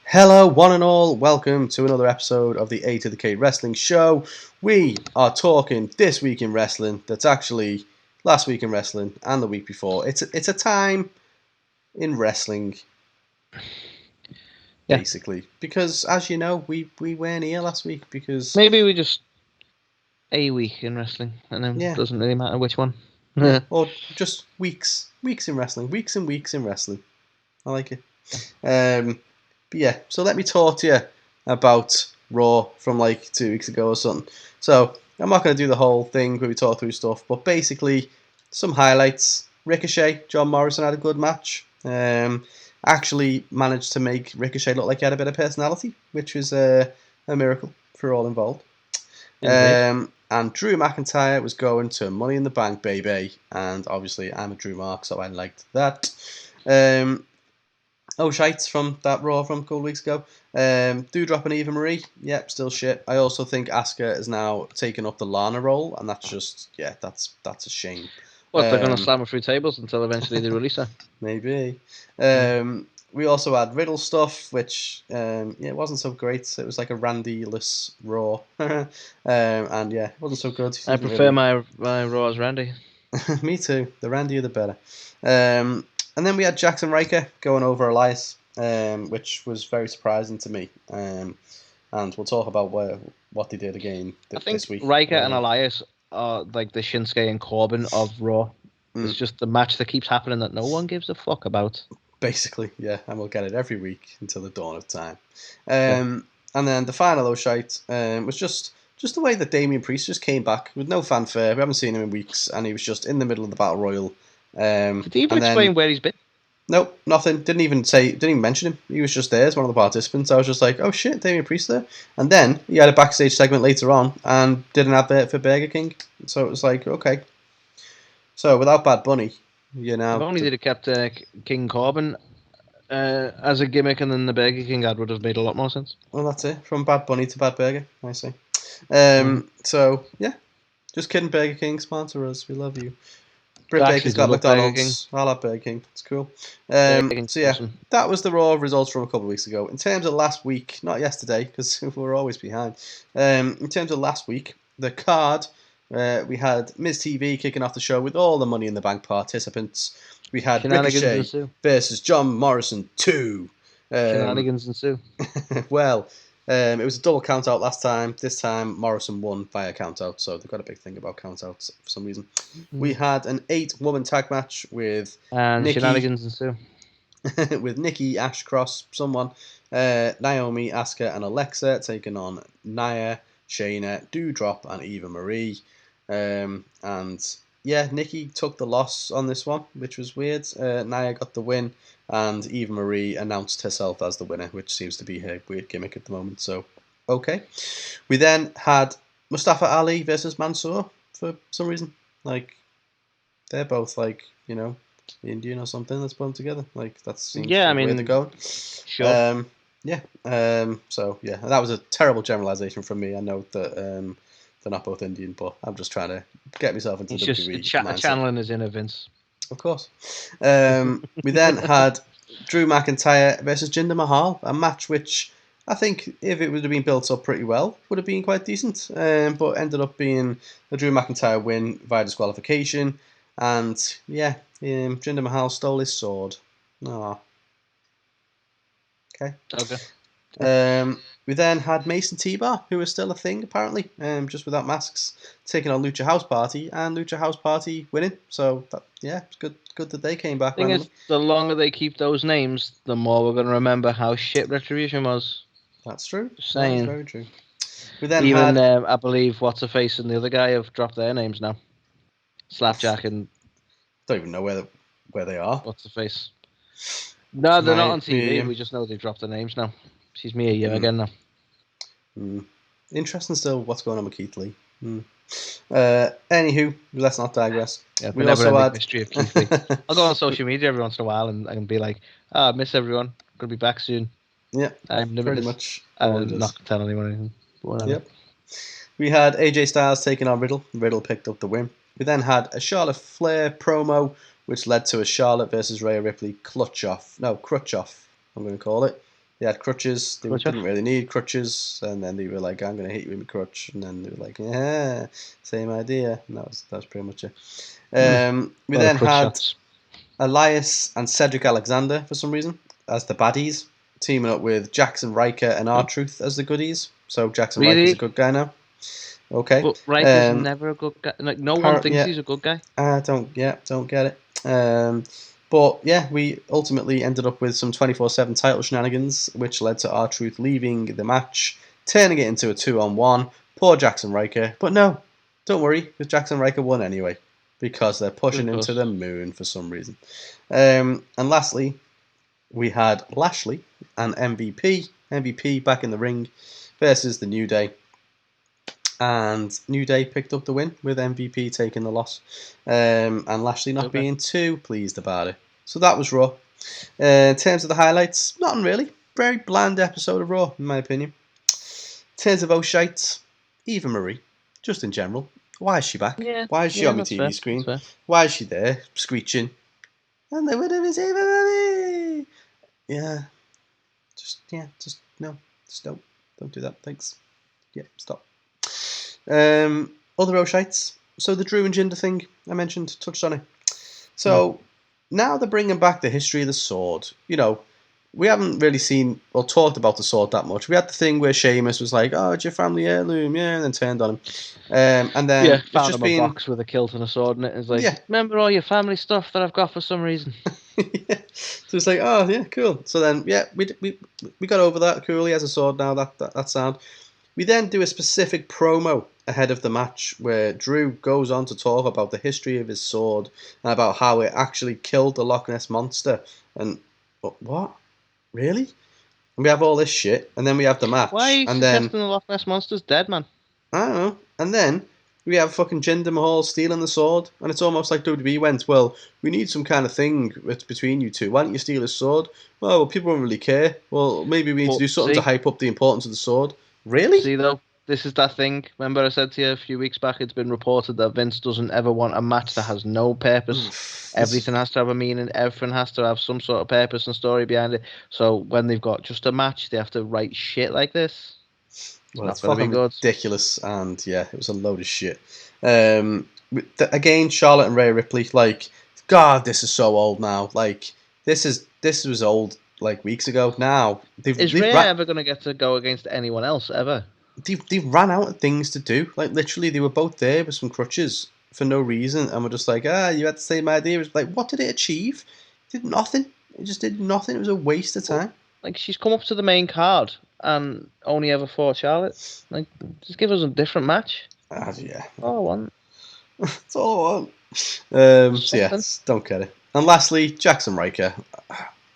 Hello, one and all. Welcome to another episode of the A2theK Wrestling Show. We are talking this week in wrestling. That's actually last week in wrestling and the week before. It's a time in wrestling, basically, because as you know, we weren't here last week because maybe we just a week in wrestling, and then it doesn't really matter which one. Or just weeks in wrestling, weeks and weeks in wrestling. I like it. But yeah, so let me talk to you about Raw from like 2 weeks ago or something. So I'm not going to do the whole thing where we talk through stuff, but basically some highlights. Ricochet, John Morrison had a good match. Actually managed to make Ricochet look like he had a bit of personality, which was a miracle for all involved. And Drew McIntyre was going to Money in the Bank, baby. And obviously I'm a Drew Mark, so I liked that. Shites from that Raw from a couple of weeks ago. Doudrop and Eva Marie. Yep, still shit. I also think Asuka has now taken up the Lana role, and that's just, that's a shame. What, they're going to slam her through tables until eventually they release her? Maybe. We also had Riddle stuff, which, it wasn't so great. It was like a Randy-less Raw. And yeah, it wasn't so good. I prefer my Raw as Randy. Me too. The Randier the better. And then we had Jackson Riker going over Elias, which was very surprising to me. And we'll talk about what they did again this week. Riker and Elias are like the Shinsuke and Corbin of Raw. It's just the match that keeps happening that no one gives a fuck about. Basically, yeah, and we'll get it every week until the dawn of time. And then the final shite was just the way that Damian Priest just came back with no fanfare. We haven't seen him in weeks, and he was just in the middle of the Battle Royal. Did he even explain where he's been? Nope, nothing. Didn't even mention him. He was just there as one of the participants. I was just like, oh shit, Damian Priest there. And then he had a backstage segment later on and did an advert for Burger King. So it was like, okay. So without Bad Bunny, If only they'd have kept King Corbin as a gimmick, and then the Burger King ad would have made a lot more sense. Well, that's it. From Bad Bunny to Bad Burger, I see. So yeah, just kidding. Burger King, sponsor us. We love you. Britt Baker's got McDonald's. I'll have Burger King. It's cool. So yeah, that was the Raw results from a couple of weeks ago. In terms of last week, not yesterday, because we're always behind. In terms of last week, the card, we had Miz TV kicking off the show with all the Money in the Bank participants. We had Ricochet versus John Morrison 2. Shenanigans ensue. Well, it was a double count out last time. This time, Morrison won via count out, so they've got a big thing about count outs for some reason. We had an 8-woman tag match with Nikki, shenanigans ensue. with Nikki, Ash Cross, someone, Naomi, Asuka, and Alexa taking on Nia, Shayna, Doudrop, and Eva Marie. And yeah, Nikki took the loss on this one, which was weird. Nia got the win, and Eva Marie announced herself as the winner, which seems to be her weird gimmick at the moment. So, okay. We then had Mustafa Ali versus Mansoor for some reason. Like, they're both like, Indian or something. Let's put them together. Like, that seems where they're going. Sure. So yeah, that was a terrible generalization from me. I know that they're not both Indian, but I'm just trying to get myself into the WWE mindset. Channeling his inner Vince. Of course. We then had Drew McIntyre versus Jinder Mahal, a match which I think, if it would have been built up pretty well, would have been quite decent, but ended up being a Drew McIntyre win via disqualification. And yeah, Jinder Mahal stole his sword. Aww. Okay. We then had Mason T-Bar, who is still a thing apparently, just without masks, taking on Lucha House Party, and Lucha House Party winning. So it's good that they came back. The thing is, the longer they keep those names, the more we're going to remember how shit Retribution was. That's true. Just saying. That's very true. We then had I believe What's-Her-Face and the other guy have dropped their names now. Slapjack and don't even know where they are. What's-Her-Face? No, they're not on TV. We just know they've dropped their names now. She's Mia again now. Interesting still what's going on with Keith Lee. Anywho, let's not digress. Yeah, we also had history of Keith Lee. I'll go on social media every once in a while and be like, I miss everyone. Gonna be back soon. Yeah, I'm pretty much. I'm not gonna tell anyone anything. Yep. We had AJ Styles taking on Riddle. Riddle picked up the win. We then had a Charlotte Flair promo, which led to a Charlotte versus Rhea Ripley crutch off. I'm going to call it. They had crutches. They Crutch didn't off. really need crutches, and then they were like, "I'm going to hit you with my crutch," and then they were like, "Yeah, same idea." And that was pretty much it. We A lot of then crutch had shots. Elias and Cedric Alexander for some reason as the baddies, teaming up with Jackson Riker and R-Truth as the goodies. So Jackson Riker's a Really? good guy now. Okay. But Riker's never a good guy. Like, no one thinks Yeah, he's a good guy. don't get it. But yeah, we ultimately ended up with some 24/7 title shenanigans, which led to R-Truth leaving the match, turning it into a 2-on-1. Poor Jackson Riker, but no, don't worry, because Jackson Riker won anyway, because they're pushing Of him to course. the moon for some reason. And lastly, we had Lashley and MVP back in the ring versus the New Day. And New Day picked up the win with MVP taking the loss, and Lashley not Okay. being too pleased about it. So that was Raw. In terms of the highlights, nothing really. Very bland episode of Raw, in my opinion. In terms of O'Shite, Eva Marie, just in general. Why is she back? Yeah. Why is she Yeah, on my that's fair. TV screen? That's fair. Why is she there, screeching? And the winner is Eva Marie! Yeah. Just no. Just don't do that. Thanks. Yeah, stop. Other O'Shites. So the Drew and Jinder thing I mentioned, touched on it. So now they're bringing back the history of the sword. You know, we haven't really seen or talked about the sword that much. We had the thing where Sheamus was like, "Oh, it's your family heirloom," yeah, and then turned on him. And then Yeah, it's found just him a been, box with a kilt and a sword in it. It's like, yeah. remember all your family stuff that I've got for some reason. Yeah. So it's like, oh yeah, cool. So then, yeah, we got over that. Cool, he has a sword now. That sound. We then do a specific promo ahead of the match where Drew goes on to talk about the history of his sword and about how it actually killed the Loch Ness Monster. And what? Really? And we have all this shit, and then we have the Why are match, you and then suggesting the Loch Ness Monster's dead, man? I don't know, and then we have fucking Jinder Mahal stealing the sword, and it's almost like WWE went, well, we need some kind of thing between you two. Why don't you steal his sword? Well, people don't really care. Well, maybe we need to But do something to hype up the importance of the sword. Really? see though, this is that thing. Remember I said to you a few weeks back, it's been reported that Vince doesn't ever want a match that has no purpose. This Everything has to have a meaning. Everything has to have some sort of purpose and story behind it. So when they've got just a match, they have to write shit like this. It's Well, not it's going to be fucking good. ridiculous, and yeah, it was a load of shit. Again, Charlotte and Rhea Ripley, like, God, this is so old now. Like, this was old like weeks ago. Now Is Rhea ever going to get to go against anyone else ever? they've ran out of things to do. Like, literally, they were both there with some crutches for no reason, and we're just like, you had the same idea. It was like, what did it achieve? It did nothing. It just did nothing. It was a waste of But time. like she's come up to the main card and only ever fought Charlotte. Like, just give us a different match. Yeah, Oh, I want that's all I want. So yeah, something. don't get it. And lastly, Jackson Riker.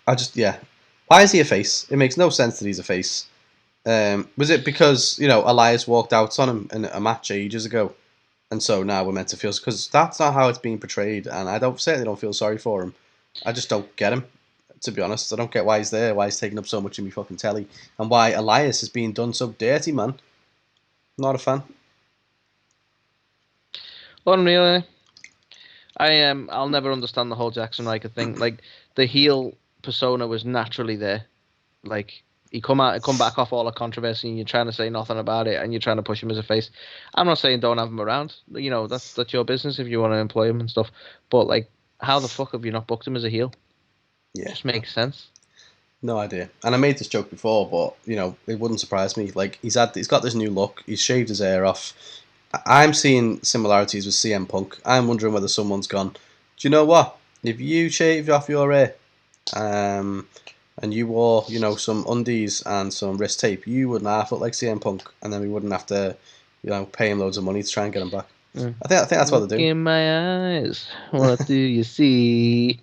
Why is he a face? It makes no sense that he's a face. Was it because Elias walked out on him in a match ages ago, and so now we're meant to feel, because that's not how it's being portrayed, and I certainly don't feel sorry for him. I just don't get him, to be honest. I don't get why he's there, why he's taking up so much of my fucking telly, and why Elias is being done so dirty, man. Not a fan. Unreal. I'll never understand the whole Jackson Riker thing. Like, the heel persona was naturally there. Like, he come back off all the controversy, and you're trying to say nothing about it, and you're trying to push him as a face. I'm not saying don't have him around. You know, that's your business if you want to employ him and stuff. But like, how the fuck have you not booked him as a heel? Yeah. Just makes sense. No idea. And I made this joke before, but it wouldn't surprise me. Like, he's got this new look. He's shaved his hair off. I'm seeing similarities with CM Punk. I'm wondering whether someone's gone, do you know what? If you shaved off your hair, and you wore, some undies and some wrist tape, you wouldn't half look like CM Punk, and then we wouldn't have to, pay him loads of money to try and get him back. I think that's what Look they're doing. in my eyes. What do you see?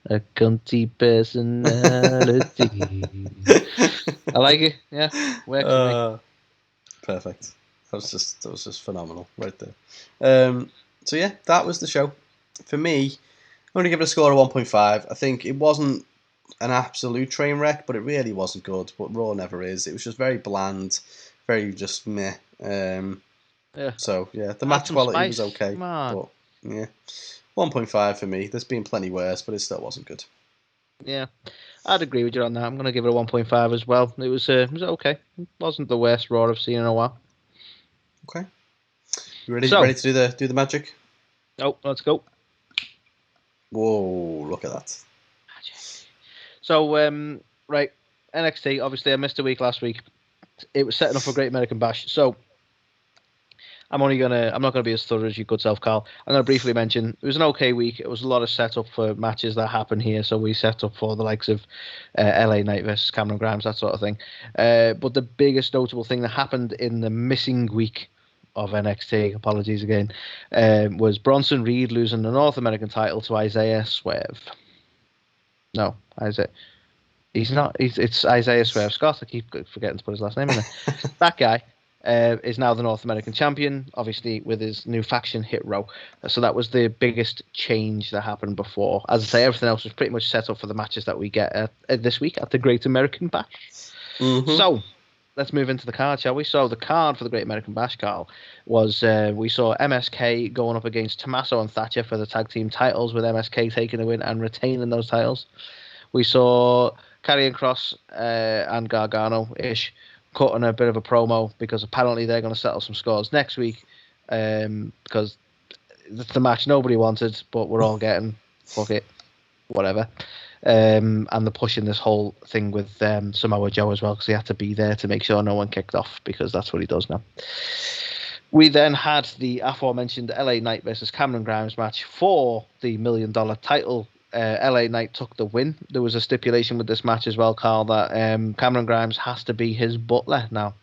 A cunty personality. I like it. Yeah, works for me. Perfect. That was just phenomenal right there. So yeah, that was the show. For me, I'm going to give it a score of 1.5. I think it wasn't an absolute train wreck, but it really wasn't good. But Raw never is. It was just very bland, very just meh. Yeah. So yeah, the Add match some quality was spice. okay, Come on. but yeah, 1.5 for me. There's been plenty worse, but it still wasn't good. Yeah, I'd agree with you on that. I'm going to give it a 1.5 as well. It was okay. It wasn't the worst Raw I've seen in a while. Okay. You ready So, to do the magic? Oh, let's go. Whoa, look at that. So, right, NXT, obviously I missed a week last week. It was setting up for Great American Bash. So, I'm not gonna be as thorough as your good self, Carl. I'm gonna briefly mention it was an okay week. It was a lot of setup for matches that happen here. So we set up for the likes of LA Knight versus Cameron Grimes, that sort of thing. But the biggest notable thing that happened in the missing week of NXT, apologies again, was Bronson Reed losing the North American title to Isaiah Swerve. No, Isaiah. He's not. It's Isaiah Swerve Scott. I keep forgetting to put his last name in there. That guy is now the North American champion, obviously with his new faction Hit Row. So that was the biggest change that happened before. As I say, everything else was pretty much set up for the matches that we get this week at the Great American Bash. Mm-hmm. So let's move into the card, shall we? So the card for the Great American Bash, Carl, was we saw MSK going up against Tommaso and Thatcher for the tag team titles, with MSK taking the win and retaining those titles. We saw Karrion Kross and Gargano-ish cutting a bit of a promo because apparently they're going to settle some scores next week because it's the match nobody wanted, but we're all getting, fuck it, whatever. And they're pushing this whole thing with Samoa Joe as well because he had to be there to make sure no one kicked off because that's what he does now. We then had the aforementioned LA Knight versus Cameron Grimes match for the $1 million title. LA Knight took the win. There was a stipulation with this match as well, Carl, that Cameron Grimes has to be his butler now.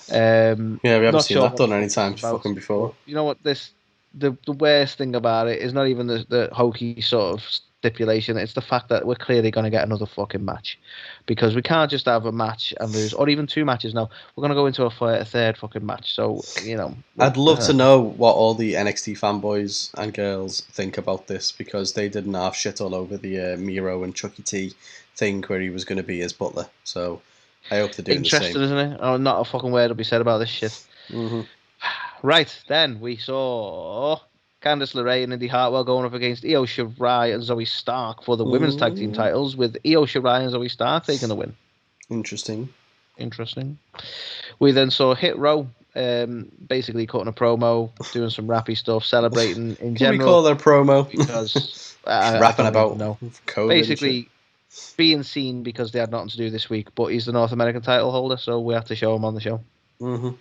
We haven't seen that done any time fucking before. You know what? The worst thing about it is not even the hokey sort of stipulation. It's the fact that we're clearly going to get another fucking match, because we can't just have a match and lose, or even two matches. No, we're going to go into a third fucking match. So I'd love to know what all the NXT fanboys and girls think about this, because they didn't have shit all over the Miro and Chucky T thing where he was going to be his butler. So I hope they're doing the same. Interesting, isn't it? Oh, not a fucking word will be said about this shit. Mm-hmm. Right, then we saw Candice LeRae and Indy Hartwell going up against Io Shirai and Zoe Stark for the women's tag team titles, with Io Shirai and Zoe Stark taking the win. Interesting. We then saw Hit Row basically cutting a promo, doing some rappy stuff, celebrating in general. Can we call that a promo? Because rapping about COVID basically being seen because they had nothing to do this week, but he's the North American title holder, so we have to show him on the show. Mm-hmm.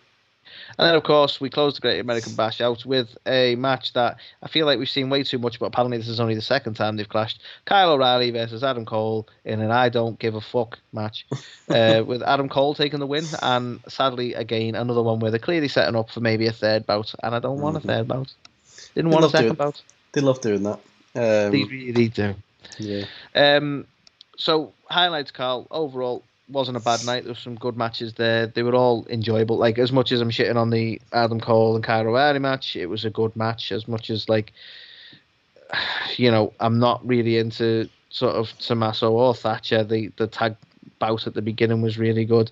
And then, of course, we closed the Great American Bash out with a match that I feel like we've seen way too much, but apparently this is only the second time they've clashed. Kyle O'Reilly versus Adam Cole in an I don't give a fuck match, with Adam Cole taking the win, and sadly, again, another one where they're clearly setting up for maybe a third bout, and I don't want a third bout. Didn't want a second bout. They love doing that. They really do. Yeah. So, highlights, Carl, overall, wasn't a bad night. There were some good matches there. They were all enjoyable. Like, as much as I'm shitting on the Adam Cole and Kyle O'Reilly match, it was a good match. As much as, like, I'm not really into sort of Tommaso or Thatcher. The tag bout at the beginning was really good.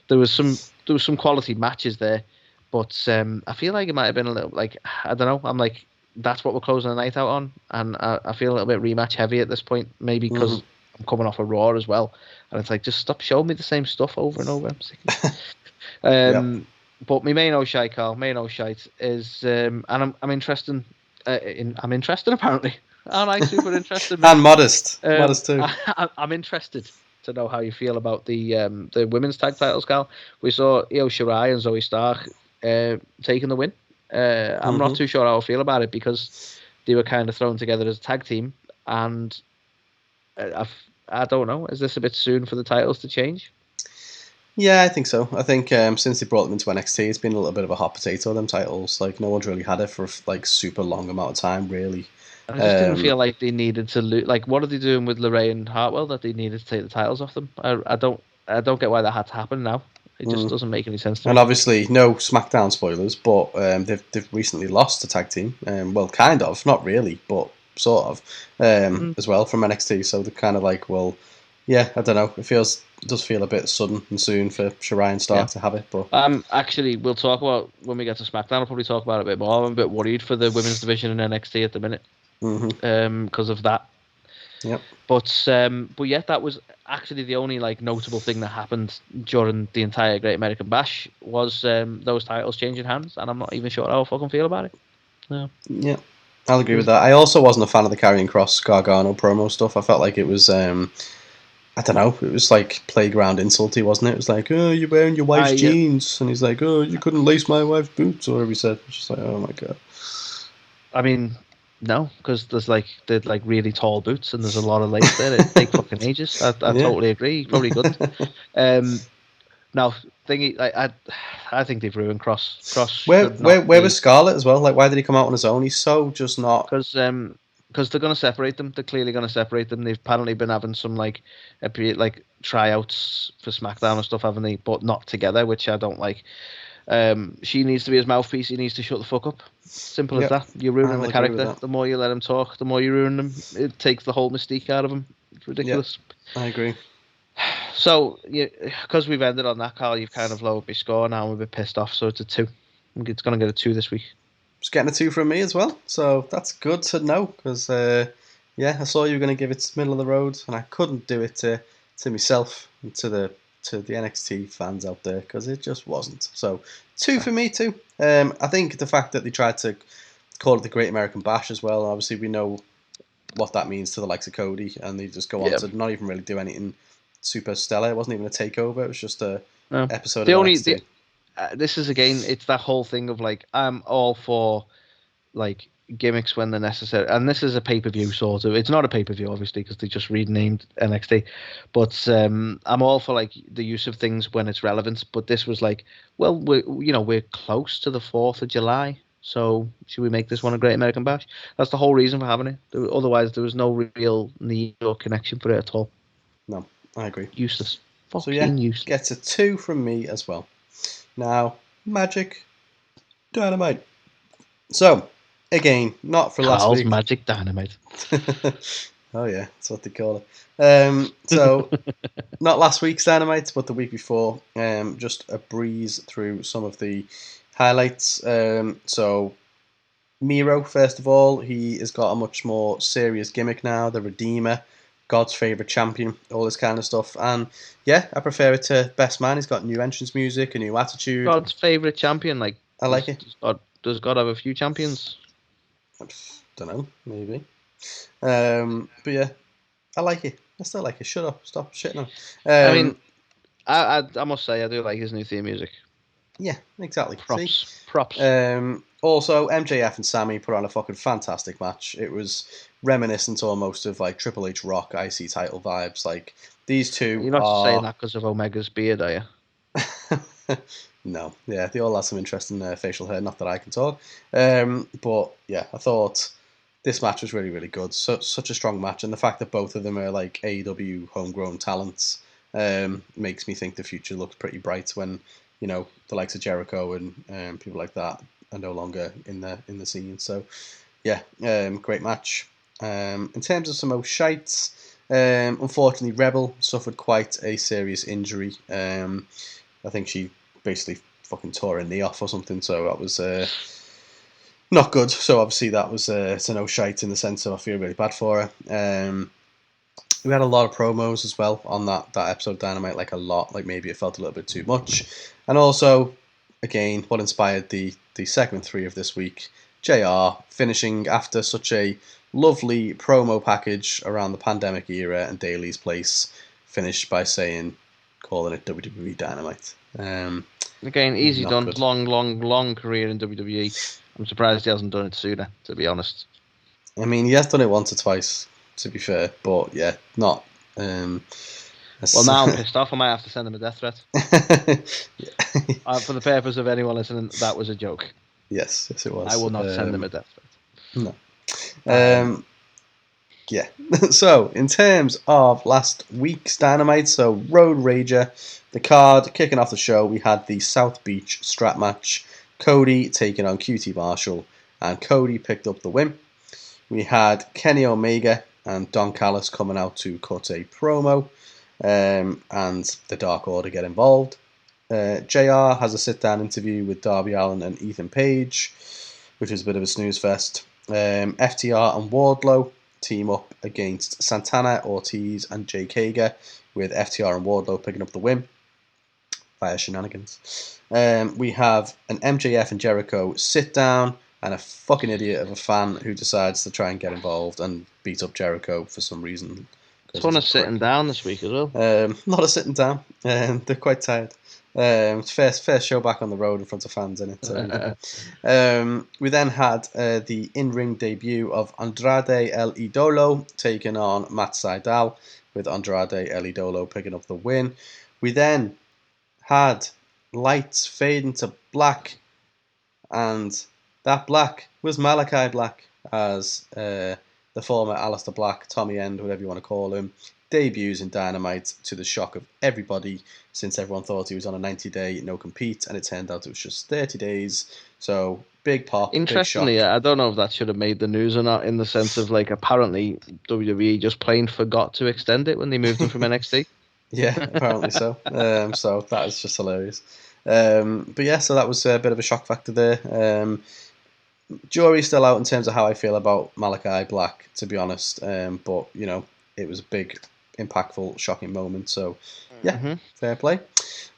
There was some quality matches there, but I feel like it might have been a little, like, I don't know. I'm like, that's what we're closing the night out on, and I feel a little bit rematch heavy at this point, maybe because I'm coming off a Raw as well, and it's like, just stop showing me the same stuff over and over. I'm sick of it. But my main shite, Carl, is, and I'm interested I'm interested apparently. Aren't I super interested? And modest too. I'm interested to know how you feel about the women's tag titles, Carl. We saw Io Shirai and Zoe Stark taking the win. I'm not too sure how I feel about it, because they were kind of thrown together as a tag team, and I don't know. Is this a bit soon for the titles to change? Yeah, I think so. I think since they brought them into NXT, it's been a little bit of a hot potato, them titles. Like, no one's really had it for like super long amount of time, really. I just didn't feel like they needed to lose. Like, what are they doing with LeRae and Hartwell that they needed to take the titles off them? I don't get why that had to happen now. It just doesn't make any sense to me. And obviously, no SmackDown spoilers, but they've recently lost a tag team. Well, kind of, not really, but sort of, as well, from NXT. So they're kind of like, well, yeah, I don't know. It does feel a bit sudden and soon for Shirai and Stark to have it. But actually, we'll talk about when we get to SmackDown. I'll probably talk about it a bit more. I'm a bit worried for the women's division in NXT at the minute, because of that. Yep. But yeah, that was actually the only like notable thing that happened during the entire Great American Bash was those titles changing hands, and I'm not even sure how I fucking feel about it. No. Yeah, I'll agree with that. I also wasn't a fan of the Karrion Kross Gargano promo stuff. I felt like it was, I don't know, it was like playground insulty, wasn't it? It was like, oh, you're wearing your wife's jeans, and he's like, oh, you couldn't lace my wife's boots, or whatever he said. It's just like, oh my god. I mean, no, because they're like really tall boots, and there's a lot of lace there. It take fucking ages. I totally agree. You probably couldn't. Now, thingy, I think they've ruined Cross. Where was Scarlett as well? Like, why did he come out on his own? He's so just not. Because they're going to separate them. They're clearly going to separate them. They've apparently been having some like tryouts for SmackDown and stuff, haven't they? But not together, which I don't like. She needs to be his mouthpiece. He needs to shut the fuck up. Simple as that. You're ruining the character. The more you let him talk, the more you ruin him. It takes the whole mystique out of him. It's ridiculous. I agree. So, because we've ended on that, Carl, you've kind of lowered my score now. I'm a bit pissed off, so it's a 2. It's going to get a 2 this week. It's getting a 2 from me as well, so that's good to know, because, I saw you were going to give it middle of the road, and I couldn't do it to myself and to the NXT fans out there, because it just wasn't. So, 2 for me too. I think the fact that they tried to call it the Great American Bash as well, obviously we know what that means to the likes of Cody, and they just go on to not even really do anything super stellar. It wasn't even a takeover. It was just a episode of NXT. This is again, it's that whole thing of like, I'm all for like gimmicks when they're necessary, and this is a pay-per-view sort of. It's not a pay-per-view obviously because they just renamed NXT, but I'm all for like the use of things when it's relevant. But this was like, well, we're close to the 4th of July, so should we make this one a Great American Bash? That's the whole reason for having it. Otherwise, there was no real need or connection for it at all. No, I agree. Useless. So yeah, useless. Gets a 2 from me as well. Now, Magic Dynamite. So, again, not for last week. Magic Dynamite. Oh yeah, that's what they call it. So, not last week's Dynamite, but the week before. Just a breeze through some of the highlights. So, Miro, first of all, he has got a much more serious gimmick now. The Redeemer. God's favourite champion, all this kind of stuff. And yeah, I prefer it to Best Man. He's got new entrance music, a new attitude. God's favourite champion, like I like it. Does God have a few champions? I don't know, maybe. But yeah, I like it. I still like it. Shut up, stop shitting on. I mean, I must say I do like his new theme music. Yeah, exactly. Props. Also, MJF and Sammy put on a fucking fantastic match. It was reminiscent almost of like Triple H Rock IC title vibes. Like these two. You're not saying that because of Omega's beard, are you? No, yeah, they all had some interesting facial hair. Not that I can talk. But yeah, I thought this match was really, really good. Such a strong match, and the fact that both of them are like AEW homegrown talents makes me think the future looks pretty bright when the likes of Jericho and people like that are no longer in the scene. So yeah, great match. In terms of some most shites, unfortunately Rebel suffered quite a serious injury. I think she basically fucking tore her knee off or something, so that was not good. So obviously that was it's a no shite in the sense of I feel really bad for her. We had a lot of promos as well on that episode of Dynamite, like a lot, like maybe it felt a little bit too much. And also, again, what inspired the segment 3 of this week, JR finishing after such a lovely promo package around the pandemic era and Daly's place, finished by calling it WWE Dynamite. Again, easy done. Good. Long career in WWE. I'm surprised he hasn't done it sooner, to be honest. I mean, he has done it once or twice, to be fair, but yeah, not. Well, now I'm pissed off. I might have to send him a death threat. For the purpose of anyone listening, that was a joke. Yes, it was. I will not send him a death threat. No. Yeah. So, in terms of last week's Dynamite, so Road Rager, the card, kicking off the show, we had the South Beach strap match. Cody taking on QT Marshall, and Cody picked up the win. We had Kenny Omega and Don Callis coming out to cut a promo, and the Dark Order get involved. JR has a sit-down interview with Darby Allin and Ethan Page, which is a bit of a snooze fest. FTR and Wardlow team up against Santana, Ortiz, and Jake Hager, with FTR and Wardlow picking up the win via shenanigans. We have an MJF and Jericho sit down, and a fucking idiot of a fan who decides to try and get involved and beat up Jericho for some reason. Ton of sitting down this week as well. Not a sitting down. They're quite tired. First show back on the road in front of fans, innit? So, we then had the in-ring debut of Andrade El Idolo taking on Matt Sydal, with Andrade El Idolo picking up the win. We then had lights fade into black, and that black was Malachi Black, as the former Aleister Black, Tommy End, whatever you want to call him, debuts in Dynamite to the shock of everybody, since everyone thought he was on a 90-day no-compete, and it turned out it was just 30 days. So, big pop, Interestingly, big shock. I don't know if that should have made the news or not, in the sense of, like, apparently WWE just plain forgot to extend it when they moved him from NXT. Yeah, apparently so. So that is just hilarious. But yeah, so that was a bit of a shock factor there. Jury's still out in terms of how I feel about Malachi Black, to be honest. But, you know, it was a big, impactful, shocking moment. So, yeah, fair play.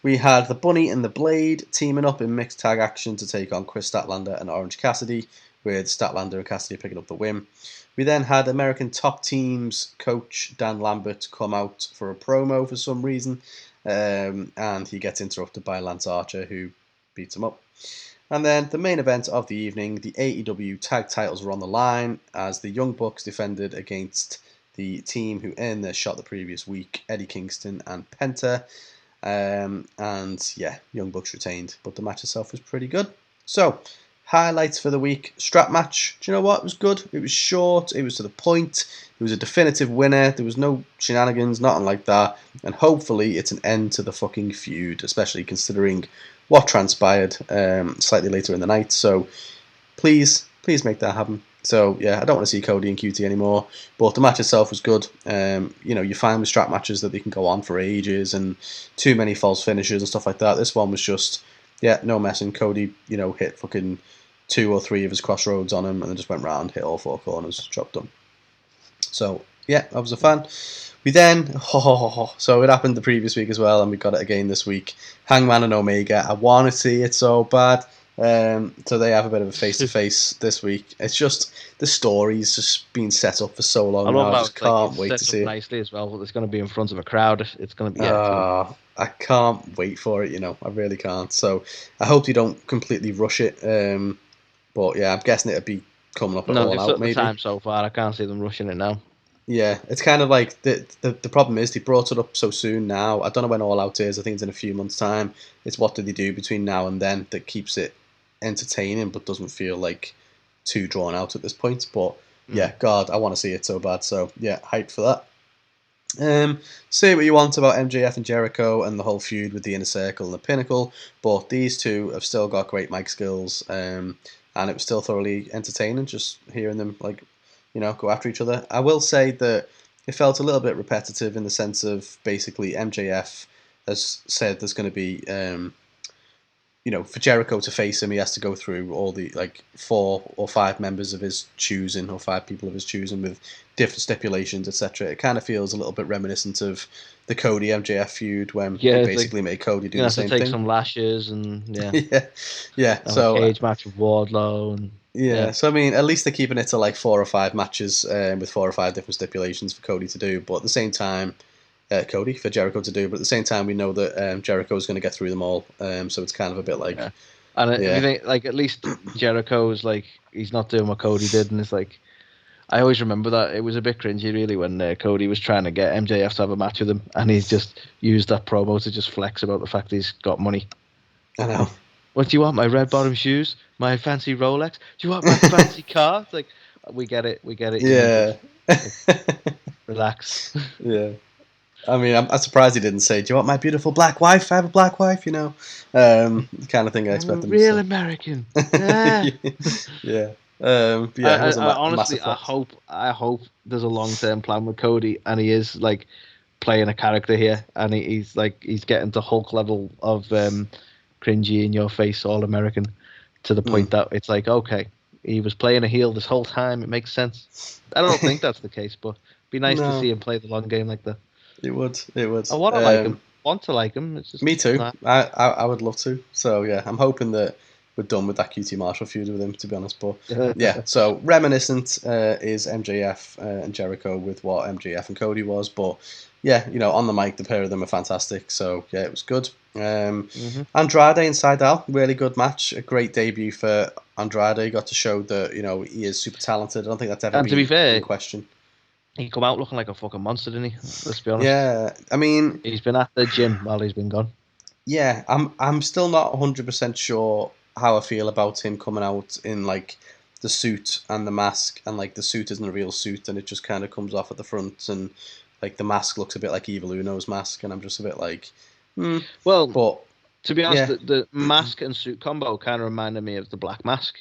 We had the Bunny and the Blade teaming up in mixed tag action to take on Chris Statlander and Orange Cassidy, with Statlander and Cassidy picking up the win. We then had American Top Team's coach, Dan Lambert, come out for a promo for some reason, and he gets interrupted by Lance Archer, who beats him up. And then the main event of the evening, the AEW tag titles were on the line, as the Young Bucks defended against the team who earned their shot the previous week, Eddie Kingston and Penta. And yeah, Young Bucks retained, but the match itself was pretty good. So, highlights for the week: strap match. Do you know what? It was good. It was short. It was to the point. It was a definitive winner. There was no shenanigans, nothing like that. And hopefully it's an end to the fucking feud, especially considering what transpired slightly later in the night. So please make that happen. So yeah, I don't want to see Cody and QT anymore, but the match itself was good. You know, you find with strap matches that they can go on for ages and too many false finishes and stuff like that. This one was just, yeah, no messing. Cody, you know, hit fucking 2 or 3 of his crossroads on him and then just went round, hit all 4 corners, chopped him. So yeah, I was a fan. We then, so it happened the previous week as well, and we got it again this week. Hangman and Omega. I want to see it so bad. So they have a bit of a face-to-face this week. It's just, the story's just been set up for so long now. I just can't wait to see it. Nicely as well. It's going to be in front of a crowd. It's going to be. Yeah, I can't wait for it. You know, I really can't. So I hope they don't completely rush it. But yeah, I'm guessing it'll be coming up at All Out. Maybe. The time so far. I can't see them rushing it now. Yeah, it's kind of like the problem is they brought it up so soon now. I don't know when All Out is. I think it's in a few months' time. It's what do they do between now and then that keeps it entertaining but doesn't feel like too drawn out at this point. But yeah, God, I want to see it so bad. So yeah, hyped for that. Say what you want about MJF and Jericho and the whole feud with the Inner Circle and the Pinnacle, but these two have still got great mic skills, and it was still thoroughly entertaining just hearing them, like, you know, go after each other. I will say that it felt a little bit repetitive in the sense of basically MJF has said there's going to be, you know, for Jericho to face him, he has to go through all the, like, 4 or 5 members of his choosing, or 5 people of his choosing with different stipulations, etc. It kind of feels a little bit reminiscent of the Cody MJF feud when they basically made Cody do the same thing. You have to take some lashes and yeah. So cage match with Wardlow and. Yeah, so I mean, at least they're keeping it to like 4 or 5 matches with 4 or 5 different stipulations for Cody to do. But at the same time, for Jericho to do. But at the same time, we know that Jericho is going to get through them all. So it's kind of a bit like. Yeah. And I think, like, at least Jericho's like, he's not doing what Cody did, and it's like, I always remember that it was a bit cringy really when Cody was trying to get MJF to have a match with him, and he's just used that promo to just flex about the fact that he's got money. I know. What do you want? My red bottom shoes? My fancy Rolex? Do you want my fancy car? It's like, we get it. Yeah. Relax. Yeah. I mean, I'm surprised he didn't say, do you want my beautiful black wife? I have a black wife, you know. Kind of thing I expect him to say. Real American. Yeah. Yeah. Honestly, I hope there's a long-term plan with Cody, and he is, like, playing a character here, and he's getting to Hulk level of... cringy in your face all American, to the point that it's like, okay, he was playing a heel this whole time. It makes sense. I don't think that's the case, but it'd be nice to No. see him play the long game like that. It would. I want to like him. Want to like him. It's just Me too. nah. I would love to. So yeah, I'm hoping that we're done with that QT Marshall feud with him, to be honest. But yeah, so reminiscent is MJF and Jericho with what MJF and Cody was. But yeah, on the mic, the pair of them are fantastic. So yeah, it was good. Andrade and Seidel, really good match. A great debut for Andrade. He got to show that he is super talented. I don't think that's ever been in question. He come out looking like a fucking monster, didn't he? Let's be honest. Yeah, I mean, he's been at the gym while he's been gone. Yeah, I'm still not 100% sure how I feel about him coming out in like the suit and the mask, and like the suit isn't a real suit, and it just kind of comes off at the front, and like the mask looks a bit like Evil Uno's mask, and I'm just a bit like, Well, but to be honest, the mask and suit combo kind of reminded me of the Black Mask,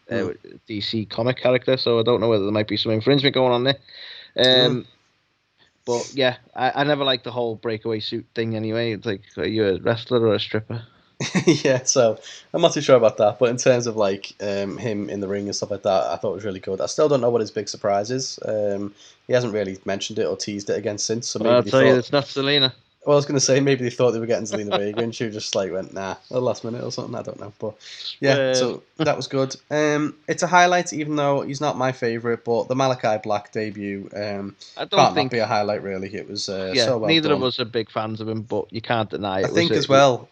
DC comic character. So I don't know whether there might be some infringement going on there. But yeah, I never liked the whole breakaway suit thing anyway. It's like, are you a wrestler or a stripper? Yeah, so I'm not too sure about that. But in terms of like him in the ring and stuff like that, I thought it was really good. I still don't know what his big surprise is. He hasn't really mentioned it or teased it again since. So maybe I'll tell you, it's not Selena. Well, I was going to say maybe they thought they were getting Zelina Vega, and she just like went nah at the last minute or something. I don't know, but yeah, so that was good. It's a highlight, even though he's not my favorite. But the Malachi Black debut, I don't think not be a highlight really. It was so well neither done. of us are big fans of him, but you can't deny it. I think as well,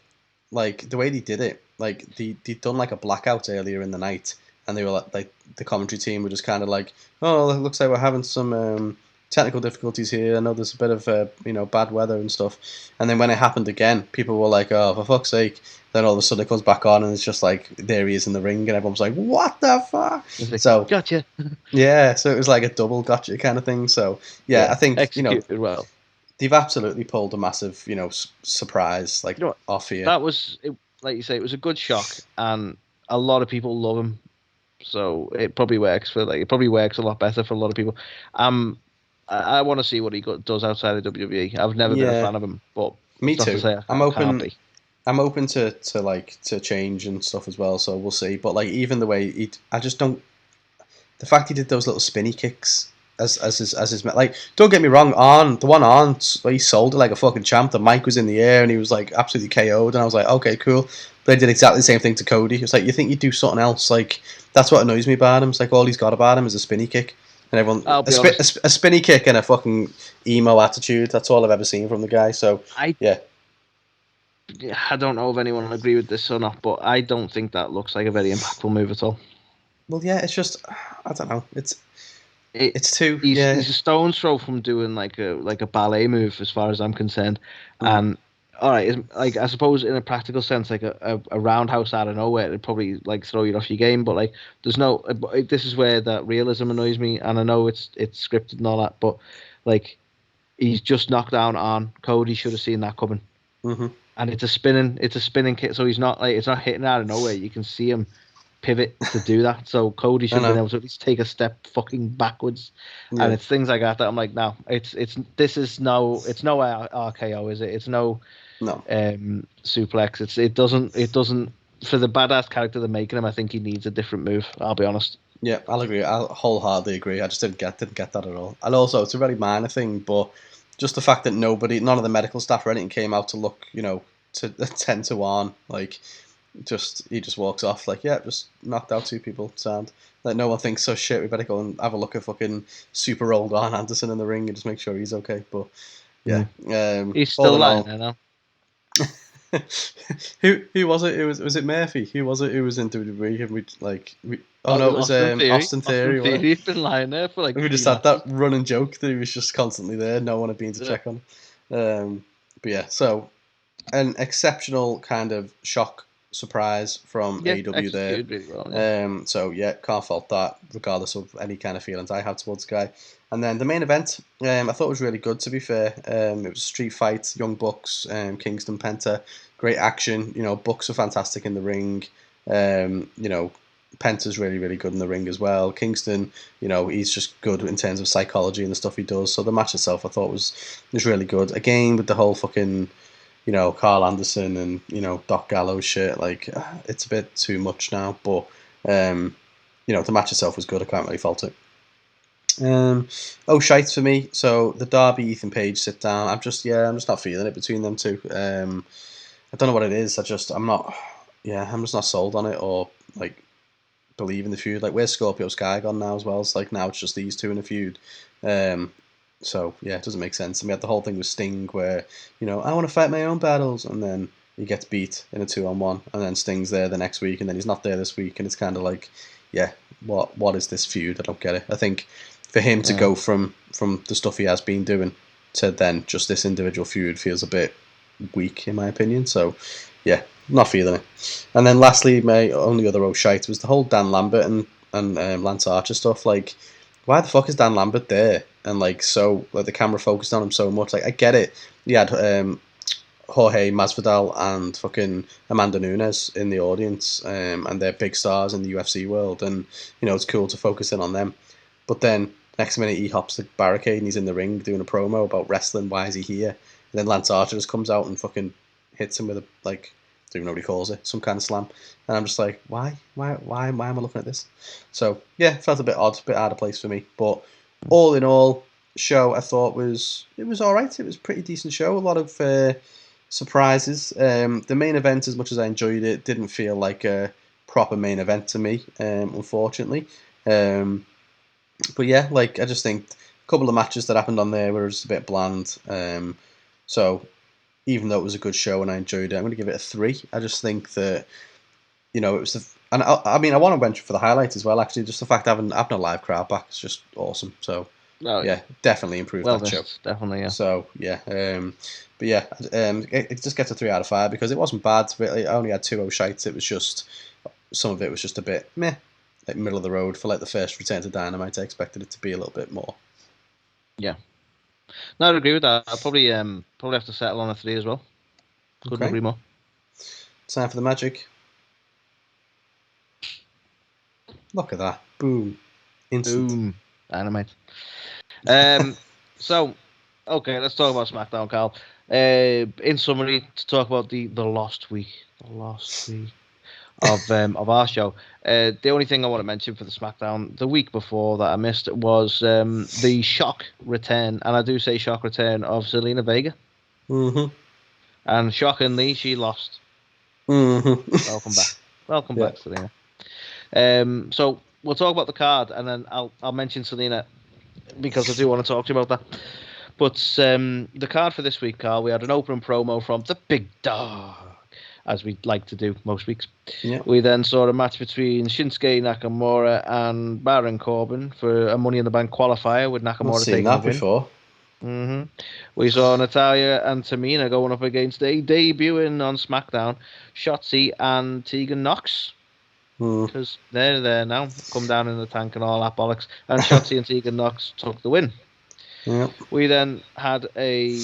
like the way they did it, like they'd done like a blackout earlier in the night, and they were like the commentary team were just kind of like, oh, it looks like we're having some technical difficulties here. I know there's a bit of bad weather and stuff, and then when it happened again, people were like, "Oh, for fuck's sake!" Then all of a sudden it comes back on, and it's just like there he is in the ring, and everyone's like, "What the fuck?" So gotcha. Yeah, so it was like a double gotcha kind of thing. So yeah, I think well. They've absolutely pulled a massive surprise off here. That was like you say, it was a good shock, and a lot of people love him. So it probably works it probably works a lot better for a lot of people. I want to see what he does outside of WWE. I've never been a fan of him, but me too. I'm open to change and stuff as well. So we'll see. But like even the way I just don't. The fact he did those little spinny kicks as his like. Don't get me wrong. He sold it like a fucking champ. The mic was in the air and he was like absolutely KO'd. And I was like, okay, cool. But they did exactly the same thing to Cody. It's like you think you'd do something else. Like that's what annoys me about him. It's like all he's got about him is a spinny kick. And everyone, a spinny kick and a fucking emo attitude. That's all I've ever seen from the guy. So I don't know if anyone will agree with this or not, but I don't think that looks like a very impactful move at all. Well, yeah, it's just I don't know. It's too. He's a stone's throw from doing like a ballet move, as far as I'm concerned. And all right, like I suppose in a practical sense, like a roundhouse out of nowhere, it'd probably like throw you off your game. But like, there's no. This is where that realism annoys me, and I know it's scripted and all that, but like, he's just knocked down on Cody. Should have seen that coming. Mm-hmm. And it's a spinning kick, so he's not like it's not hitting out of nowhere. You can see him pivot to do that. So Cody should have been able to at least take a step fucking backwards. Yeah. And it's things like that I'm like, no, it's no RKO, is it? It's no suplex. It doesn't for the badass character they're making him. I think he needs a different move. I'll be honest. Yeah, I'll agree. I'll wholeheartedly agree. I just didn't get that at all. And also, it's a very minor thing, but just the fact that none of the medical staff or anything came out to look, to attend to Arn, like. He just walks off like, yeah, just knocked out two people. Sound like no one thinks, so shit, we better go and have a look at fucking super old Arn Anderson in the ring and just make sure he's okay. But yeah, he's still lying there now. Who was it? Was it Murphy? Who was it? Who was in WWE? And it was Austin Theory. He's been lying there for like. We just had that running joke that he was just constantly there. No one had been to check on him. But yeah, so an exceptional kind of shock. Surprise from AEW there. Really well, so yeah, can't fault that, regardless of any kind of feelings I have towards the guy. And then the main event, I thought was really good, to be fair. It was a street fight, Young Bucks, Kingston, Penta, great action. Bucks are fantastic in the ring. Penta's really, really good in the ring as well. Kingston, he's just good in terms of psychology and the stuff he does. So the match itself, I thought was really good. Again, with the whole fucking Carl Anderson and, Doc Gallows shit, like, it's a bit too much now, but, the match itself was good. I can't really fault it. Shites for me. So the Darby Ethan Page sit down. I'm just not feeling it between them two. I don't know what it is. I'm just not sold on it or like believe in the feud. Like, where's Scorpio Sky gone now as well? It's like now it's just these two in a feud. So yeah, it doesn't make sense. And we had the whole thing with Sting where I want to fight my own battles, and then he gets beat in a 2-on-1, and then Sting's there the next week, and then he's not there this week, and it's kind of like, yeah, what is this feud? I don't get it. I think for him to go from the stuff he has been doing to then just this individual feud feels a bit weak in my opinion. So yeah, not feeling it. And then lastly, my only other shite was the whole Dan Lambert and Lance Archer stuff. Like, why the fuck is Dan Lambert there? And like, so like the camera focused on him so much. Like, I get it. You had Jorge Masvidal and fucking Amanda Nunes in the audience, and they're big stars in the UFC world, and it's cool to focus in on them. But then next minute he hops the barricade and he's in the ring doing a promo about wrestling. Why is he here? And then Lance Archer just comes out and fucking hits him with a, like, I don't even know what he calls it, some kind of slam. And I'm just like, why am I looking at this? So yeah, felt a bit odd, a bit out of place for me. But all in all, show I thought was all right. It was a pretty decent show. A lot of surprises. The main event, as much as I enjoyed it, didn't feel like a proper main event to me, unfortunately. But yeah, like, I just think a couple of matches that happened on there were just a bit bland. So even though it was a good show and I enjoyed it, I'm going to give it a 3. I just think that it was and I mean, I want to mention for the highlights as well. Actually, just the fact having a live crowd back is just awesome. So yeah, definitely improved that show. Definitely, yeah. So yeah, but yeah, it just gets a 3 out of 5 because it wasn't bad. Really, I only had 2 shites. It was just some of it was just a bit meh, like middle of the road for like the first return to Dynamite. I expected it to be a little bit more. Yeah. No, I'd agree with that. I'll probably have to settle on a 3 as well. Couldn't agree more. Time for the magic. Look at that. Boom. Instant. Boom. Dynamite. So, okay, let's talk about SmackDown, Carl. In summary, to talk about the lost week of our show. The only thing I want to mention for the SmackDown the week before that I missed was the shock return, and I do say shock return, of Zelina Vega. Mm-hmm. And shockingly, she lost. Mm-hmm. Welcome back. Welcome back, Zelina. So we'll talk about the card, and then I'll mention Zelina because I do want to talk to you about that. But the card for this week, Carl, we had an open promo from the Big Dog, as we like to do most weeks. Yeah. We then saw a match between Shinsuke Nakamura and Baron Corbin for a Money in the Bank qualifier with Nakamura taking the win. I've seen that before. Mm-hmm. We saw Natalya and Tamina going up against debuting on SmackDown, Shotzi and Tegan Nox. Because they're there now, come down in the tank and all that bollocks. And Shotzi and Tegan Nox took the win. Yep. We then had a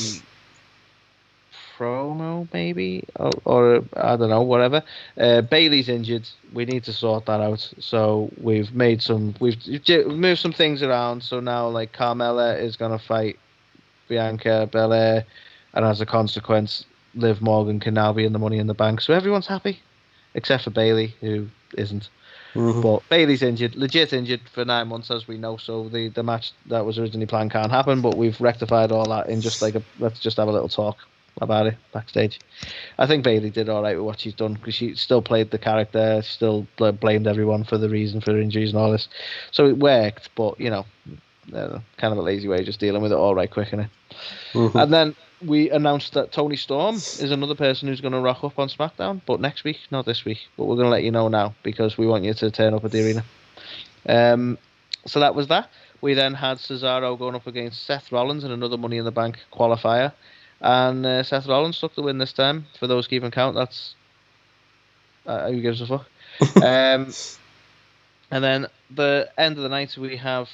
promo, maybe, or I don't know, whatever. Bayley's injured. We need to sort that out. So we've moved some things around. So now, like, Carmella is gonna fight Bianca Belair, and as a consequence, Liv Morgan can now be in the Money in the Bank. So everyone's happy, except for Bayley, who isn't. Mm-hmm. But Bayley's injured, legit injured for 9 months, as we know. So the match that was originally planned can't happen. But we've rectified all that in just like let's just have a little talk about it backstage. I think Bayley did all right with what she's done because she still played the character, still blamed everyone for the reason for injuries and all this. So it worked, but kind of a lazy way of just dealing with it all right quick, innit? Mm-hmm. And then we announced that Toni Storm is another person who's going to rock up on SmackDown, but next week, not this week. But we're going to let you know now because we want you to turn up at the arena. So that was that. We then had Cesaro going up against Seth Rollins in another Money in the Bank qualifier. And Seth Rollins took the win this time. For those keeping count, that's who gives a fuck. And then the end of the night, we have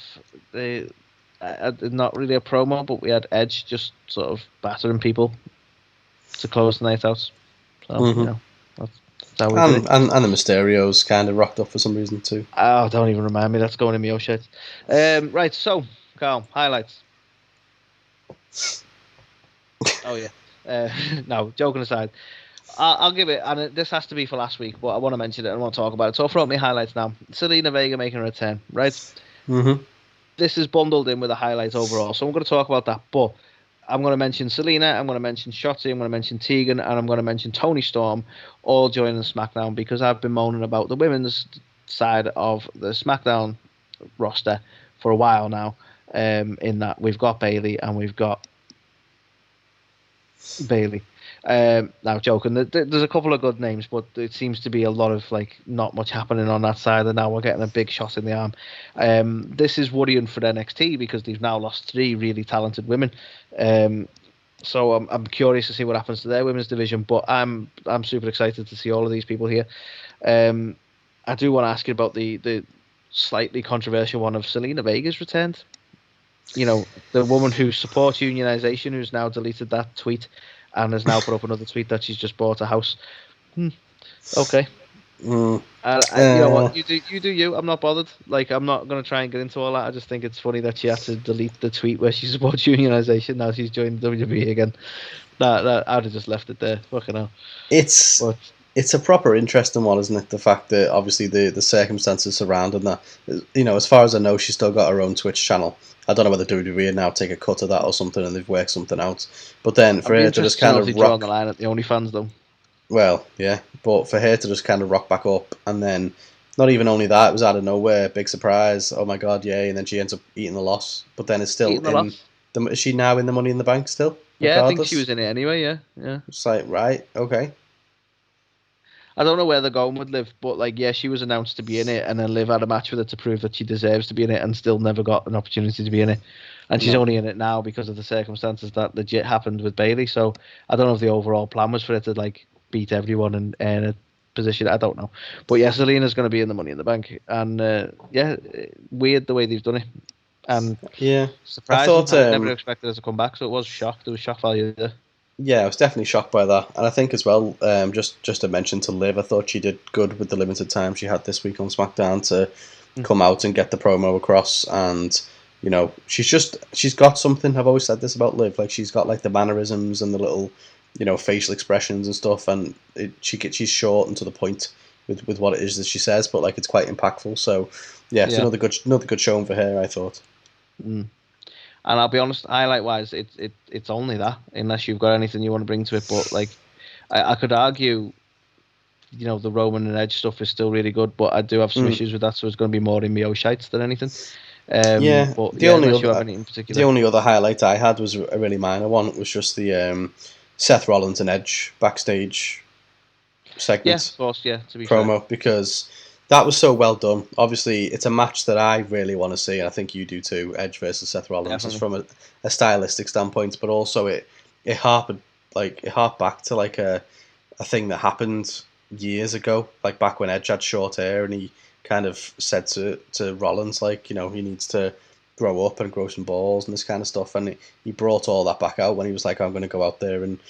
not really a promo, but we had Edge just sort of battering people to close the night out. So, that's how we did it. And the Mysterios kind of rocked up for some reason too. Oh, don't even remind me. That's going in me, shit. Right, so, Carl, highlights. Oh, yeah. No, joking aside. I'll give it, and this has to be for last week, but I want to mention it and I want to talk about it. So I'll throw up my highlights now. Selena Vega making a return, right? Mm-hmm. This is bundled in with the highlights overall, so I'm going to talk about that. But I'm going to mention Selena, I'm going to mention Shotzi, I'm going to mention Tegan, and I'm going to mention Toni Storm, all joining SmackDown because I've been moaning about the women's side of the SmackDown roster for a while now. In that we've got Bayley and we've got Bayley. Now joking, there's a couple of good names, but it seems to be a lot of like not much happening on that side, and now we're getting a big shot in the arm. This is worrying for NXT because they've now lost 3 really talented women. So I'm curious to see what happens to their women's division, but I'm super excited to see all of these people here. I do want to ask you about the slightly controversial one of Selena Vega's returned. You know, the woman who supports unionization, who's now deleted that tweet and has now put up another tweet that she's just bought a house. Okay. You know what? You do you. I'm not bothered. Like, I'm not going to try and get into all that. I just think it's funny that she had to delete the tweet where she supports unionization. Now she's joined WWE again. That I'd have just left it there. Fucking hell. It's a proper interesting one, isn't it? The fact that obviously the circumstances surrounding that. You know, as far as I know, she's still got her own Twitch channel. I don't know whether WWE now take a cut of that or something, and they've worked something out. But then for her to just kind of rock the line at the OnlyFans though. Well, yeah, but for her to just kind of rock back up, and then not even only that, it was out of nowhere, big surprise. Oh my god, yay! And then she ends up eating the loss. But then it's still is she now in the Money in the Bank still? Yeah, regardless? I think she was in it anyway. Yeah. It's like right, okay. I don't know where they're going with Liv, but like, yeah, she was announced to be in it, and then Liv had a match with her to prove that she deserves to be in it, and still never got an opportunity to be in it. And she's only in it now because of the circumstances that legit happened with Bayley. So I don't know if the overall plan was for her to like beat everyone and earn a position. I don't know, but yeah, Selena's going to be in the Money in the Bank, and yeah, weird the way they've done it, and yeah, surprising. I never expected her to come back, so it was shock. There was shock value there. Yeah, I was definitely shocked by that, and I think as well, just to mention to Liv, I thought she did good with the limited time she had this week on SmackDown to come out and get the promo across, and you know, she's got something. I've always said this about Liv, like she's got like the mannerisms and the little, you know, facial expressions and stuff, and she's short and to the point with what it is that she says, but like it's quite impactful. So yeah, it's another good showing for her, I thought. And I'll be honest, highlight wise, it's only that, unless you've got anything you want to bring to it. But like, I could argue, you know, the Roman and Edge stuff is still really good, but I do have some issues with that, so it's going to be more in Mio shites than anything. But the only other highlight I had was a really minor one. It was just the Seth Rollins and Edge backstage segment. Yeah, of course, yeah. To be promo, fair. Because that was so well done. Obviously, it's a match that I really want to see, and I think you do too. Edge versus Seth Rollins, just from a stylistic standpoint, but also it harped back to like a thing that happened years ago, like back when Edge had short hair, and he kind of said to Rollins, like, you know, he needs to grow up and grow some balls and this kind of stuff, and he brought all that back out when he was like, I'm going to go out there and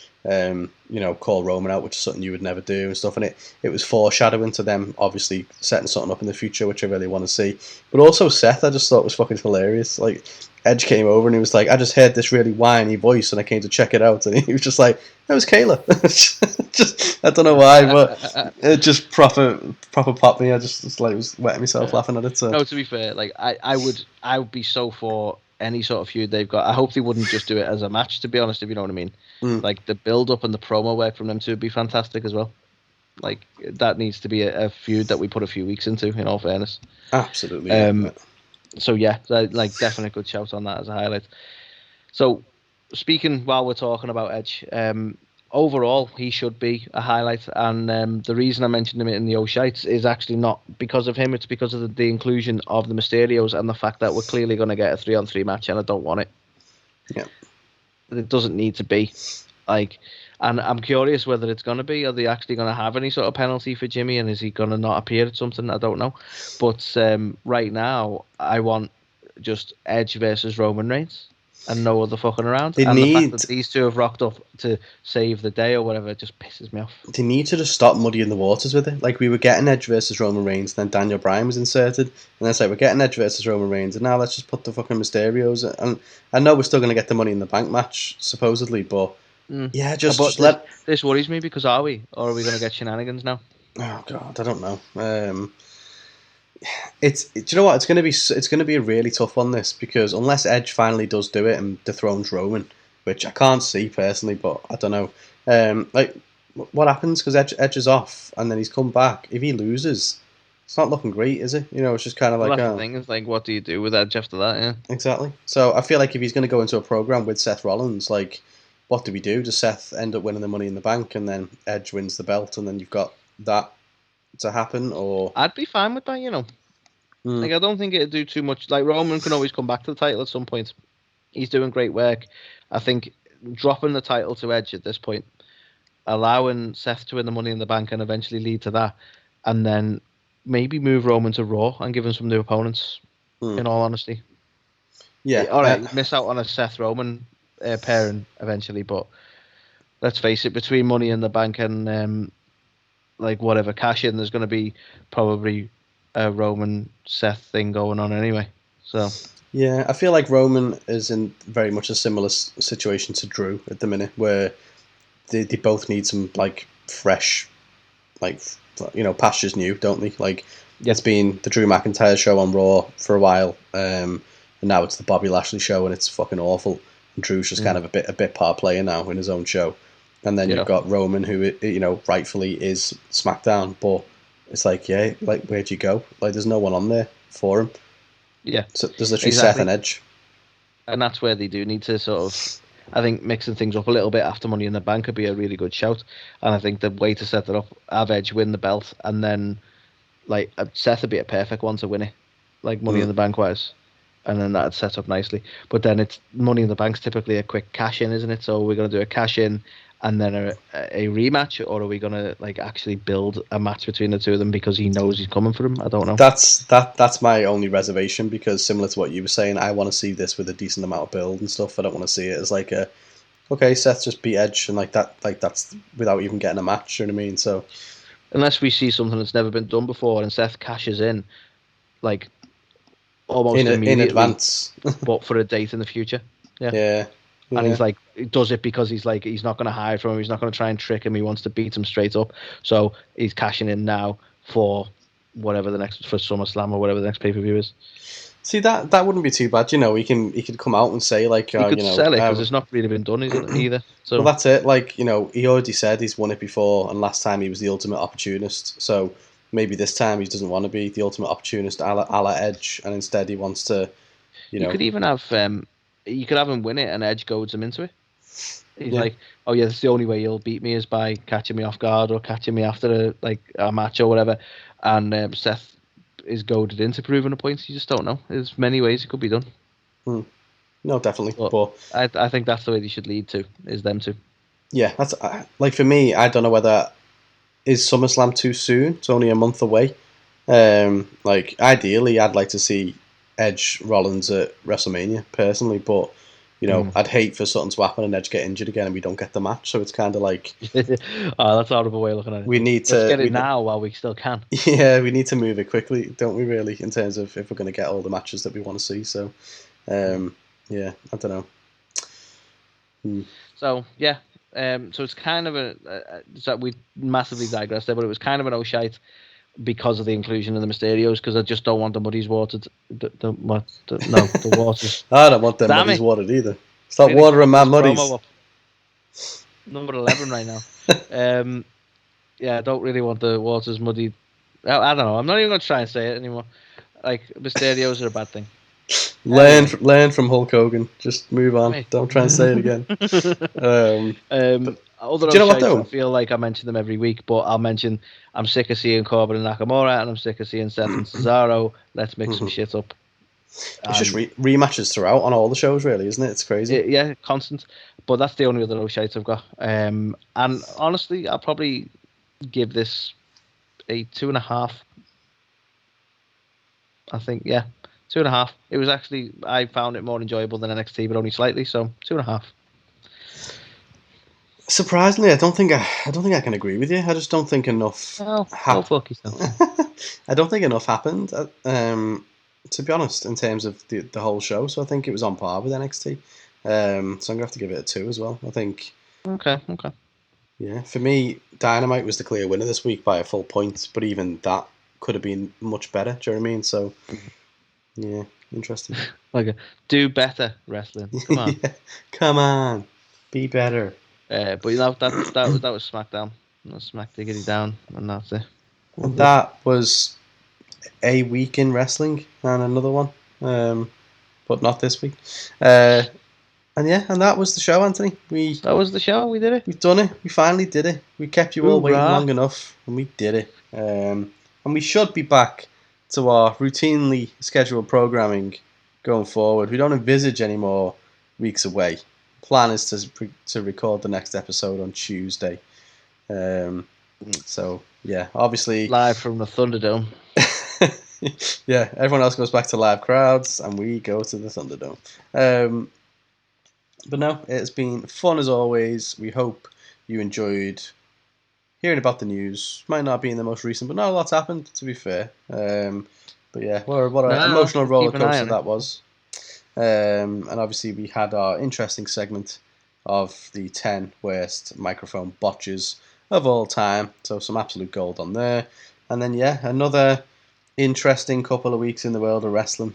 you know, call Roman out, which is something you would never do and stuff, and it was foreshadowing to them obviously setting something up in the future, which I really want to see. But also Seth, I just thought was fucking hilarious. Like, Edge came over and he was like, I just heard this really whiny voice and I came to check it out, and he was just like, that was Kayla. Just, I don't know why, but it just proper popped me. I just like was wetting myself laughing at it. So. No, to be fair, like I would be so for any sort of feud they've got. I hope they wouldn't just do it as a match, to be honest, if you know what I mean. Like the build up and the promo work from them two would be fantastic as well. Like that needs to be a feud that we put a few weeks into, in all fairness. Absolutely. So yeah, like definitely a good shout on that as a highlight. So speaking while we're talking about Edge, overall he should be a highlight, and the reason I mentioned him in the O'Shites is actually not because of him, it's because of the inclusion of the Mysterios and the fact that we're clearly going to get a 3-on-3 match, and I don't want it. Yeah, it doesn't need to be. Like, and I'm curious whether it's going to be. Are they actually going to have any sort of penalty for Jimmy, and is he going to not appear at something? I don't know. But right now, I want just Edge versus Roman Reigns and no other fucking around. The fact that these two have rocked up to save the day or whatever, it just pisses me off. They need to just stop muddying the waters with it. Like, we were getting Edge versus Roman Reigns, and then Daniel Bryan was inserted, and then it's like, we're getting Edge versus Roman Reigns, and now let's just put the fucking Mysterios. And I know we're still going to get the Money in the Bank match, supposedly, but Yeah, But just let. this worries me because are we going to get shenanigans now? Oh God, I don't know. Do you know what? It's gonna be a really tough one, this, because unless Edge finally does do it and dethrones Roman, which I can't see personally, but I don't know. Like, what happens? Because Edge is off and then he's come back. If he loses, it's not looking great, is it? It's just kind of Well, like, that's the oh, thing. Is like, what do you do with Edge after that? Yeah. exactly. So I feel like if he's going to go into a program with Seth Rollins, like, what do we do? Does Seth end up winning the Money in the Bank and then Edge wins the belt and then you've got that to happen, or? I'd be fine with that. Mm, Like, I don't think it'd do too much. Like, Roman can always come back to the title at some point. He's doing great work. I think dropping the title to Edge at this point, allowing Seth to win the Money in the Bank and eventually lead to that, and then maybe move Roman to Raw and give him some new opponents. mm. In all honesty, Yeah. all right, miss out on a Seth Roman pairing eventually, but let's face it, between Money in the Bank and like whatever cash in, there's going to be probably a Roman Seth thing going on anyway. So Yeah, I feel like Roman is in very much a similar situation to Drew at the minute, where they both need some like fresh, like pastures new, don't they? Like, it's been the Drew McIntyre show on Raw for a while, and now it's the Bobby Lashley show, and it's fucking awful. And Drew's just kind of a bit part player now in his own show, and then you've got Roman, who rightfully is SmackDown, but it's like, yeah, like, where'd you go? Like, there's no one on there for him. yeah, So there's literally Seth and Edge. And that's where they do need to sort of, I think, mixing things up a little bit after Money in the Bank would be a really good shout. And I think the way to set it up, have Edge win the belt, and then like Seth would be a perfect one to win it, like Money in the Bank wise, and then that'd set up nicely. But then it's Money in the Bank's typically a quick cash in, isn't it? So we're gonna do a cash in and then a rematch, or are we gonna like actually build a match between the two of them because he knows he's coming for him? I don't know. That's my only reservation, because similar to what you were saying, I want to see this with a decent amount of build and stuff. I don't want to see it as like a, okay, Seth just beat Edge and like that's without even getting a match. You know what I mean? So unless we see something that's never been done before and Seth cashes in, like almost immediately in advance, but for a date in the future. Yeah. And he's like, he does it because he's like, he's not going to hide from him. He's not going to try and trick him. He wants to beat him straight up. So he's cashing in now for whatever for SummerSlam or whatever the next pay-per-view is. See, that wouldn't be too bad. He could come out and say like, he could sell it because it's not really been done either. So well, that's it. Like, he already said he's won it before, and last time he was the ultimate opportunist. So maybe this time he doesn't want to be the ultimate opportunist, a la Edge, and instead he wants to, You could even have you could have him win it and Edge goads him into it. He's like, oh yeah, that's the only way you'll beat me is by catching me off guard or catching me after a match or whatever. And Seth is goaded into proving a point. You just don't know. There's many ways it could be done. No, definitely. But I think that's the way they should lead to, is them two. Yeah, that's like, for me, I don't know whether is SummerSlam too soon. It's only a month away. Like, ideally, I'd like to see Edge Rollins at WrestleMania personally, but I'd hate for something to happen and Edge get injured again and we don't get the match. So it's kind of like, oh, that's a horrible way of looking at it. Let's get it now while we still can. Yeah, we need to move it quickly, don't we? Really, in terms of if we're going to get all the matches that we want to see. So, yeah, I don't know. So yeah, so it's kind of so we massively digressed there, but it was kind of an shite because of the inclusion of the Mysterios, because I just don't want the muddies watered. The waters. I don't want them muddies watered either. Stop really watering my muddies. Number 11 right now. Yeah, I don't really want the waters muddied. I don't know. I'm not even going to try and say it anymore. Like, Mysterios are a bad thing. Learn from Hulk Hogan. Just move on. Right. Don't try and say it again. Do you know what though? I feel like I mention them every week, but I'll mention I'm sick of seeing Corbin and Nakamura, and I'm sick of seeing Seth and Cesaro. Let's mix some shit up. It's just rematches throughout on all the shows, really, isn't it? It's crazy. Yeah, constant. But that's the only other shite I've got. And honestly, I'll probably give this a 2.5. I think, 2.5. It was actually, I found it more enjoyable than NXT, but only slightly, so 2.5. Surprisingly, I don't think I can agree with you. I just don't think enough. Fuck yourself. I don't think enough happened. To be honest, in terms of the whole show, so I think it was on par with NXT. So I'm gonna have to give it a 2 as well. I think Okay. Yeah, for me, Dynamite was the clear winner this week by a full point, but even that could have been much better. Do you know what I mean? So, yeah, interesting. Do better wrestling. Come on. Yeah, come on, be better. But that was SmackDown. Smack Diggity Down, and that's it. And that was a week in wrestling and another one, but not this week. And that was the show, Anthony. That was the show. We did it. We've done it. We finally did it. We kept you all waiting Hoorah. long enough, and we did it. And we should be back to our routinely scheduled programming going forward. We don't envisage any more weeks away. Plan is to record the next episode on Tuesday. So yeah, obviously live from the Thunderdome. Yeah, everyone else goes back to live crowds, and we go to the Thunderdome. But no, it's been fun as always. We hope you enjoyed hearing about the news. Might not be in the most recent, but not a lot's happened, to be fair. But yeah, what an emotional roller coaster that was. And obviously we had our interesting segment of the 10 worst microphone botches of all time. So some absolute gold on there. And then another interesting couple of weeks in the world of wrestling.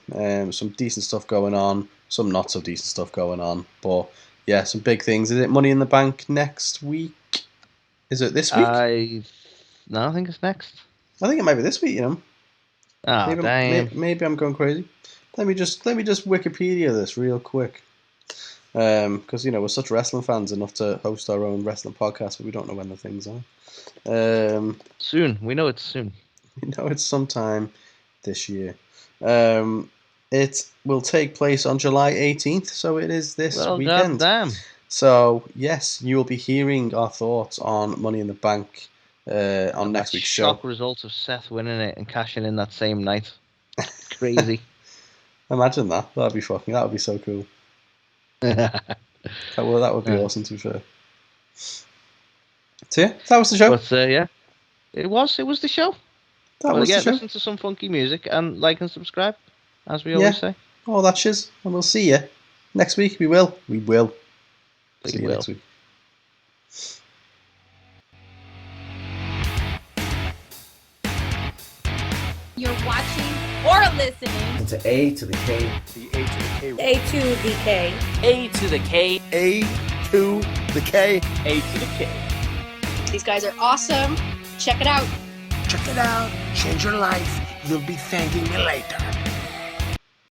Some decent stuff going on, some not so decent stuff going on. But yeah, some big things. Is it Money in the Bank next week? Is it this week? No, I think it's next. I think it might be this week, you know. Oh, Maybe I'm going crazy. Let me just Wikipedia this real quick. Because we're such wrestling fans enough to host our own wrestling podcast, but we don't know when the things are. Soon. We know it's soon. We know it's sometime this year. It will take place on July 18th, so it is this weekend. Damn. So yes, you will be hearing our thoughts on Money in the Bank on next week's show. Shock results of Seth winning it and cashing in that same night. Crazy. Imagine that. That would be so cool. that would be awesome, to be fair. So yeah, that was the show. But it was the show. The show. Listen to some funky music and like and subscribe, as we always say. All that shiz, and we'll see you next week. We will. See you next week. You're watching or listening to A to the K. The A2theK. A2theK. A2theK. A2theK. These guys are awesome. Check it out. Check it out. Change your life. You'll be thanking me later.